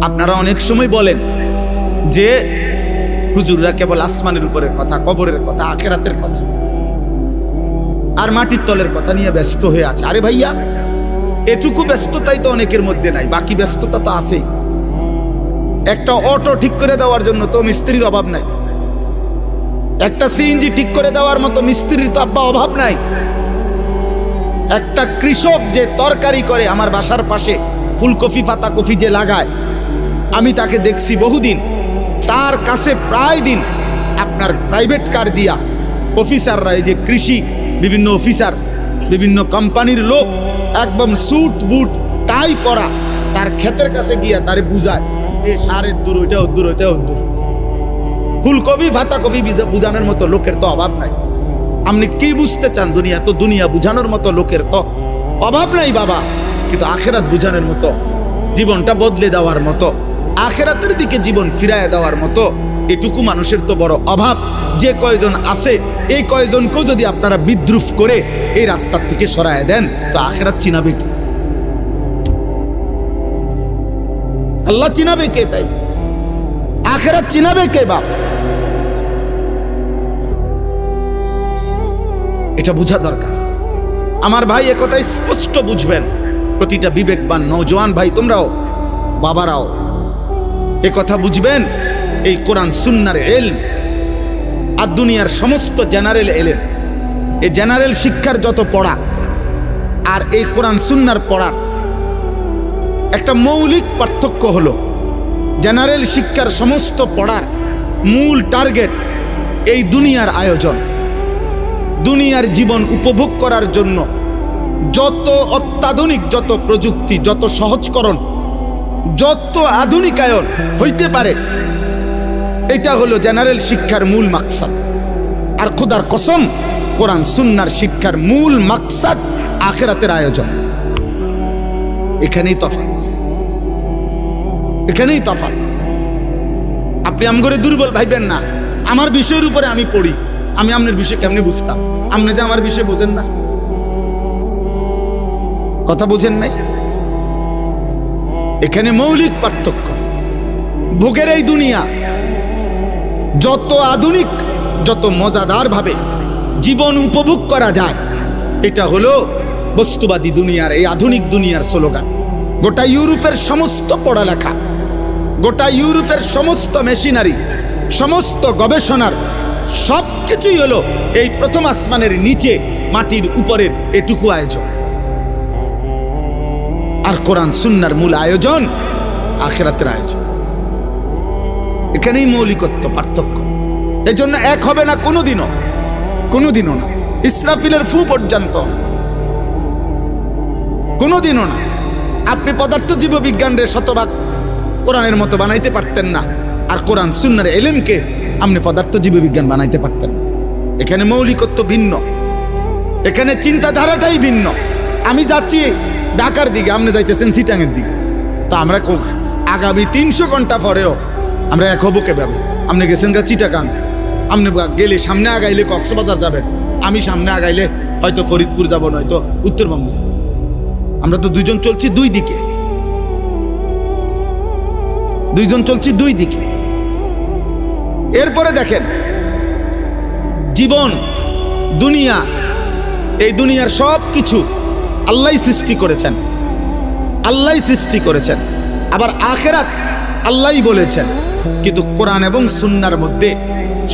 আপনারা অনেক সময় বলেন যে হুজুররা কেবল আসমানের উপরের কথা, কবরের কথা, আখিরাতের কথা আর মাটির তলের কথা নিয়ে ব্যস্ত হয়ে আছে। আরে ভাইয়া, এটুকু ব্যস্ততাই তো অনেকের মধ্যে নাই, বাকি ব্যস্ততা তো আছেই। একটা অটো ঠিক করে দেওয়ার জন্য তো মিস্ত্রির অভাব নাই, একটা সিএনজি ঠিক করে দেওয়ার মতো মিস্ত্রির তো আব্বা অভাব নাই। একটা কৃষক যে তরকারি করে, আমার বাসার পাশে ফুলকপি পাতাকপি যে লাগায়, আমি তাকে দেখছি বহুদিন। তার কাছে প্রায় দিন আপনার প্রাইভেট কার দিয়া অফিসাররা, এই যে কৃষি বিভিন্ন অফিসার, বিভিন্ন কোম্পানির লোক একদম স্যুট বুট টাই পরা তার ক্ষেতের কাছে গিয়া তারে বুঝায়, এ সারের দূর, ওইটা দূর, ওইটা দূর। ফুলকপি পাতাকপি বুঝানোর মতো লোকের তো অভাব নাই। আপনি কি বুঝতে চান দুনিয়া? তো দুনিয়া বুঝানোর মতো লোকের তো অভাব নাই বাবা। কিন্তু আখেরাত বুঝানোর মতো, জীবনটা বদলে দেওয়ার মতো, আখেরাতের দিকে জীবন ফিরায় দেওয়ার মতো এটুকু মানুষের তো বড় অভাব। যে কয়জন আছে, এই কয়জনকেও যদি আপনারা বিদ্রুপ করে এই রাস্তার থেকে সরায় দেন, তো আখেরাত চিনাবে কি? আল্লাহ চিনাবে কে? তাই আখেরাত চিনাবে কে বাপ? এটা বুঝা দরকার আমার ভাই। একথা স্পষ্ট বুঝবেন প্রতিটা বিবেকবান নওজোয়ান ভাই, তোমরাও বাবারাও একথা বুঝবেন। এই কোরআন সুন্নাহর ইলম আর দুনিয়ার সমস্ত জেনারেল ইলম, এই জেনারেল শিক্ষার যত পড়া আর এই কোরআন সুন্নাহর পড়ার একটা মৌলিক পার্থক্য হলো, জেনারেল শিক্ষার সমস্ত পড়ার মূল টার্গেট এই দুনিয়ার আয়োজন, দুনিয়ার জীবন উপভোগ করার জন্য যত অত্যাধুনিক, যত প্রযুক্তি, যত সহজকরণ, যত আধুনিকায়ন হইতে পারে, এটা হলো জেনারেল শিক্ষার মূল মাকসাদ। আর খোদার কসম, কোরআন সুন্নাহর শিক্ষার মূল মাকসাদ আখিরাতের আয়োজন। এখানেই তফাৎ, এখানেই তফাৎ। আপনি আমগরে দুর্বল ভাইবেন না। আমার বিষয়ের উপরে আমি পড়ি, আমি আপনার বিষয় কেমনি বুঝতাম? আপনি যে আমার বিষয় বোঝেন না, কথা বোঝেন নাই। এখানে মৌলিক পার্থক্য। ভোগের এই দুনিয়া যত আধুনিক, যত মজাদার ভাবে জীবন উপভোগ করা যায়, এটা হলো বস্তুবাদী দুনিয়ার, এই আধুনিক দুনিয়ার স্লোগান। গোটা ইউরোপের সমস্ত পড়ালেখা, গোটা ইউরোপের সমস্ত মেশিনারি, সমস্ত গবেষণার সবকিছুই হলো এই প্রথম আসমানের নিচে মাটির উপরের এটুকু আয়োজন। আর কোরআন সুন্নাহর মূল আয়োজন আখিরাতের আয়োজন। এখানেই মৌলিকত্ব, পার্থক্য। এজন্য এক হবে না কোনোদিনও, কোনোদিনও না। ইসরাফিলের ফু পর্যন্ত কোনোদিনও না। আপনি পদার্থ জীববিজ্ঞানের শতভাগ কোরআনের মতো বানাইতে পারতেন না, আর কোরআন সুন্নাহর ইলমকে আপনি পদার্থ জীববিজ্ঞান বানাইতে পারতেন না। এখানে মৌলিকত্ব ভিন্ন, এখানে চিন্তাধারাটাই ভিন্ন। আমি যাচ্ছি ঢাকার দিকে, আপনি যাইতেছেন চিটাঙের দিকে, তা আমরা আগামী 300 ঘন্টা পরেও আমরা এক হবো কেভাবে? আপনি গেছেন গা চিটাগাং, আপনি গেলে সামনে আগাইলে কক্সবাজার যাবেন, আমি সামনে আগাইলে হয়তো ফরিদপুর যাব, নয়তো উত্তরবঙ্গ যাব। আমরা তো দুইজন চলছি দুই দিকে, দুইজন চলছি দুই দিকে। এরপরে দেখেন, জীবন, দুনিয়া, এই দুনিয়ার সব কিছু আল্লাহই সৃষ্টি করেছেন, আল্লাহই সৃষ্টি করেছেন। আবার আখিরাত আল্লাহই বলেছেন। কিন্তু কোরআন এবং সুন্নাহর মধ্যে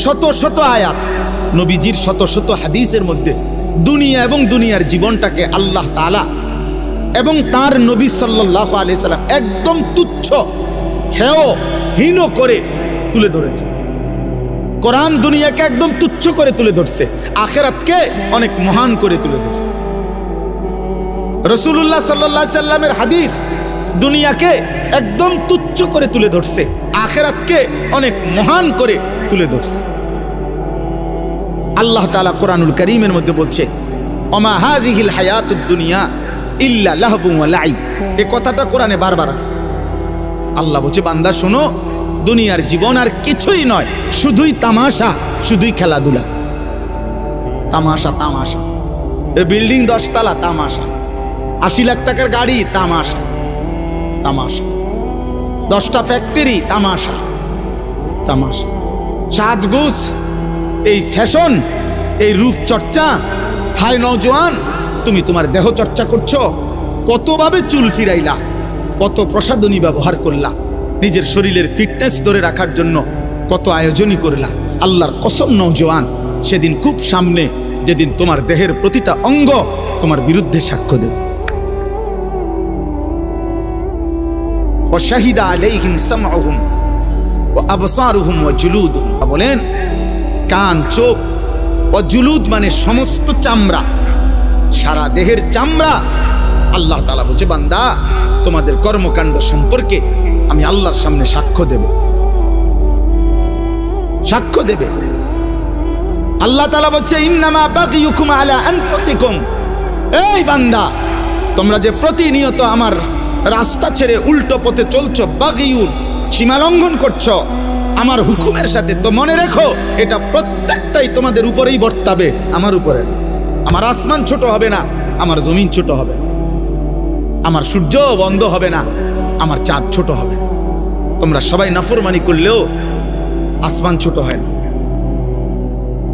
শত শত আয়াত, নবীজির শত শত হাদিসের মধ্যে দুনিয়া এবং দুনিয়ার জীবনটাকে আল্লাহ তাআলা এবং তার নবী সাল্লাল্লাহু আলাইহি সাল্লাম একদম তুচ্ছ, হেয়, হীন করে তুলে ধরেছে। কোরআন দুনিয়াকে একদম তুচ্ছ করে তুলে ধরছে, আখিরাতকে অনেক মহান করে তুলে ধরছে। রাসূলুল্লাহ সাল্লাল্লাহু আলাইহি সাল্লামের হাদিস দুনিয়াকে একদম তুচ্ছ করে তুলে ধরছে, আখিরাতকে অনেক মহান করে তুলে ধরছে। আল্লাহ তাআলা কোরআনুল কারীমের মধ্যে বলছে, ওমা হাযিহিল হায়াতুদ দুনিয়া ইল্লা লাহবুন ওয়া লাইব। এই কথাটা কোরআনে বারবার আছে। আল্লাহ বলছে, বান্দা শোনো, দুনিয়ার জীবন আর কিছুই নয়, শুধুই তামাশা, শুধুই খেলাধুলা। তামাশা, তামাশা। এই বিল্ডিং 10 তলা, তামাশা। 80 লাখ টাকার গাড়ি, তামাশা, তামাশা। 10টা ফ্যাক্টরি, তামাশা তামাশা। সাজগুজ, এই ফ্যাশন, এই রূপচর্চা। হায় নওজোয়ান, তুমি তোমার দেহ চর্চা করছো, কতভাবে চুল ফিরাইলা, কত প্রসাধনী ব্যবহার করলা, নিজের শরীরের ফিটনেস ধরে রাখার জন্য কত আয়োজনই করলা। আল্লাহর কসম নওজোয়ান, সেদিন খুব সামনে, যেদিন তোমার দেহের প্রতিটা অঙ্গ তোমার বিরুদ্ধে সাক্ষ্য দেবে। শাহিদা আলাইহিম সামউহুম ওয়া আবসারুহুম ওয়া জুলুদুহুম। বলেন কান, চোখ, ও জুলুদ মানে সমস্ত চামড়া, সারা দেহের চামড়া। আল্লাহ তাআলা বলছে, বান্দা তোমাদের কর্মকাণ্ড সম্পর্কে আমি আল্লাহর সামনে সাক্ষ্য দেব, সাক্ষ্য দেবে। আল্লাহ তাআলা বলছে, ইন্নামা বাগিয়ুকুম আলা আনফুসিকুম। এই বান্দা, তোমরা যে প্রতিনিয়ত আমার রাস্তা ছেড়ে উল্টো পথে চলছো, বাগিয়ুন সীমা লঙ্ঘন করছো আমার হুকুমের সাথে, তো মনে রেখো এটা প্রত্যেকটাই তোমাদের উপরেই বর্তাবে, আমার উপরে না। আমার আসমান ছোট হবে না, আমার জমিন ছোট হবে না, আমার সূর্য বন্ধ হবে না, আমার চাঁদ ছোট হবে না। তোমরা সবাই নাফরমানি করলেও আসমান ছোট হয় না,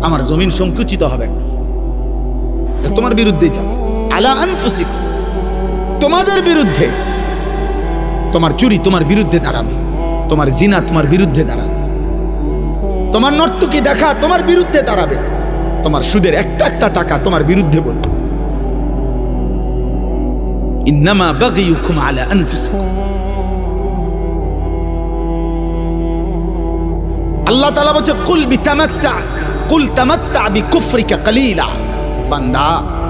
আমার জমিন সংকুচিত হবে না, তোমার বিরুদ্ধেই যাবে। আলা আনফুসিকুম, তোমাদের বিরুদ্ধে। তোমার চুরি তোমার বিরুদ্ধে দাঁড়াবে, তোমার জিনা তোমার বিরুদ্ধে দাঁড়াবে, তোমার নর্তকী দেখা তোমার বিরুদ্ধে দাঁড়াবে, তোমার সুদের একটা একটা টাকা তোমার বিরুদ্ধে বলবে। ইন্নামা বাগিয়ুকুম আলা আনফুসিকুম। আল্লাহ তাআলা বলছে, কুল তামাত্তা বিকুফরিকা কালিলা। বান্দা,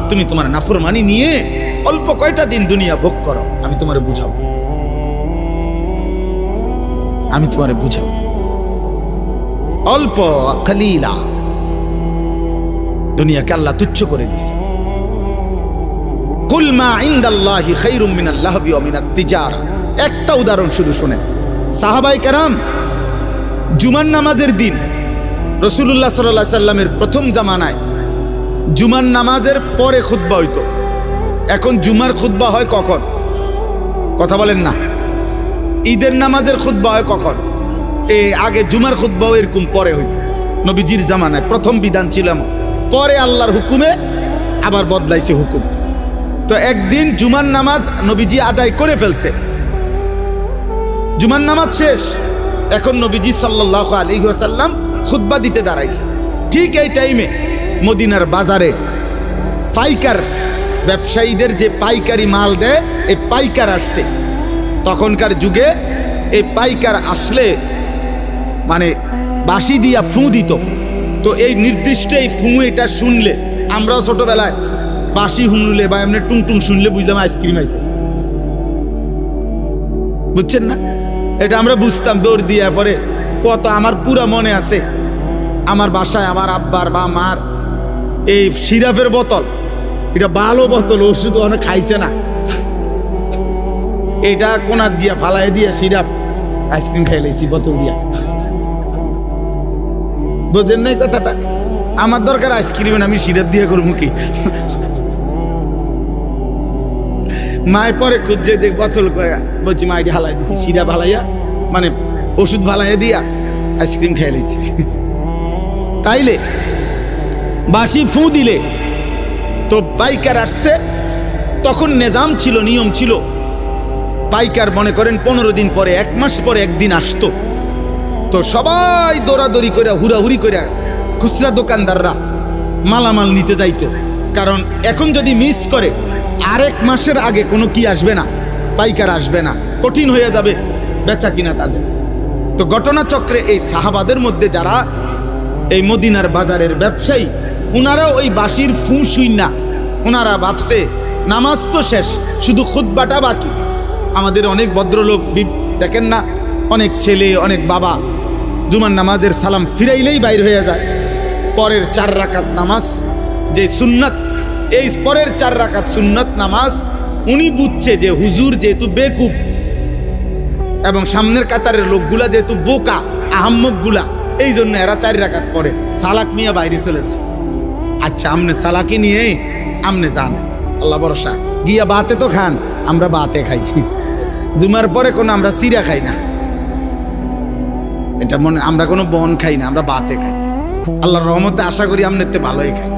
তুমি তোমার নাফরমানি নিয়ে অল্প কয়টা দিন দুনিয়া ভোগ করো, আমি তোমারে বুঝাবো, আমি তোমারে বুঝাবো। অল্প, কালিলা। দুনিয়াকে আল্লাহ তুচ্ছ করে দিছে। কুল মা ইনদাল্লাহি খায়রুম মিনাল লাহবি ওয়া মিনাত তিজারা। একটা উদাহরণ শুধু শুনেন। সাহাবায়ে কেরাম জুমার নামাজের দিন রাসূলুল্লাহ সাল্লাল্লাহু আলাইহি সাল্লামের প্রথম জামানায় জুমার নামাজের পরে খুতবা হইতো। এখন জুমার খুতবা হয় কখন? কথা বলেন না। ঈদের নামাজের খুতবা হয় কখন? আগে জুমার খুতবাও এরকম পরে হইতো। নবীজির জামানায় প্রথম বিধান ছিল এমন, পরে আল্লাহর হুকুমে আবার বদলাইছে হুকুম। তো একদিন জুমার নামাজ নবীজি আদায় করে ফেলছে, জুমার নামাজ শেষ, এখন নবীজি সাল্লাল্লাহু আলাইহি ওয়াসাল্লাম খুতবা দিতে দাঁড়াইছে। ঠিক এই টাইমে মদিনার বাজারে পাইকার ব্যবসায়ীদের যে পাইকারি মাল দেয়, এই পাইকার আসছে। তখনকার যুগে এই পাইকার আসলে মানে বাঁশি দিয়া ফুঁ দিত। তো এই নির্দিষ্ট এই ফুঁ এটা শুনলে, আমরাও ছোটবেলায় বাঁশি শুনলে বা এমনি টুংটুং শুনলে বুঝলাম আইসক্রিম আইসে, বুঝছেন না? এটা আমরা বুঝতাম দৌড় দিয়া। পরে কত আমার পুরা মনে আছে, আমার বাসায় আমার আব্বার বা মার এই সিরাপের বোতল, এটা ভালো বোতল, ওষুধ অনেক খাইছে না, এটা কোনাত দিয়া ফালাই দিয়া সিরাপ আইসক্রিম খাই লাইছি বোতল দিয়া। বোঝেন নাই কথাটা? আমার দরকার আইসক্রিম, আমি সিরাপ দিয়ে করবো কি? মায়ের পরে খুঁজছে যে বোতল, বলছি মা এটি হালাই দিছি, সিরাপ হালাইয়া মানে ওষুধ ভালাইয়া দিয়া আইসক্রিম খাই লাইছি। তাইলে বাঁশি ফুঁ দিলে তো পাইকার আসছে। তখন নিজাম ছিল, নিয়ম ছিল, পাইকার মনে করেন 15 দিন পরে, 1 মাস পরে একদিন আসতো। তো সবাই দৌড়াদৌড়ি করে, হুড়াহুড়ি করে খুচরা দোকানদাররা মালামাল নিতে যাইতো। কারণ এখন যদি মিস করে আরেক মাসের আগে কোনো কি আসবে না, পাইকার আসবে না, কঠিন হয়ে যাবে বেচা কিনা তাদের। তো ঘটনাচক্রে এই সাহাবাদের মধ্যে যারা এই মদিনার বাজারের ব্যবসায়ী, ওনারা ওই বাঁশির ফুঁ শুই না, ওনারা ভাবছে নামাজ তো শেষ, শুধু খুতবাটা বাকি। আমাদের অনেক ভদ্রলোক দেখেন না, অনেক ছেলে, অনেক বাবা জুমার নামাজের সালাম ফিরাইলেই বাইর হয়ে যায়। পরের 4 রাকাত নামাজ যে সুন্নাত, এই পরের 4 রাকাত সুন্নাত নামাজ উনি বুঝছে যে হুজুর যেহেতু বেকুব এবং সামনের কাতারের লোকগুলা যেহেতু বোকা আহাম্মকগুলা, এই জন্য এরা 4 রাকাত পড়ে, সালাক মিয়া বাইরে চলে যায়। আচ্ছা, আমনে সালাকি নিয়ে আমনে যান, আল্লাহ ভরসা, গিয়া বাতে তো খান, আমরা বাতে খাই, জুমার পরে কোনো আমরা চিরা খাই না, এটা মনে, আমরা কোনো বন খাই না, আমরা বাতে খাই। আল্লাহর রহমতে আশা করি আমনেতে ভালোই খাই।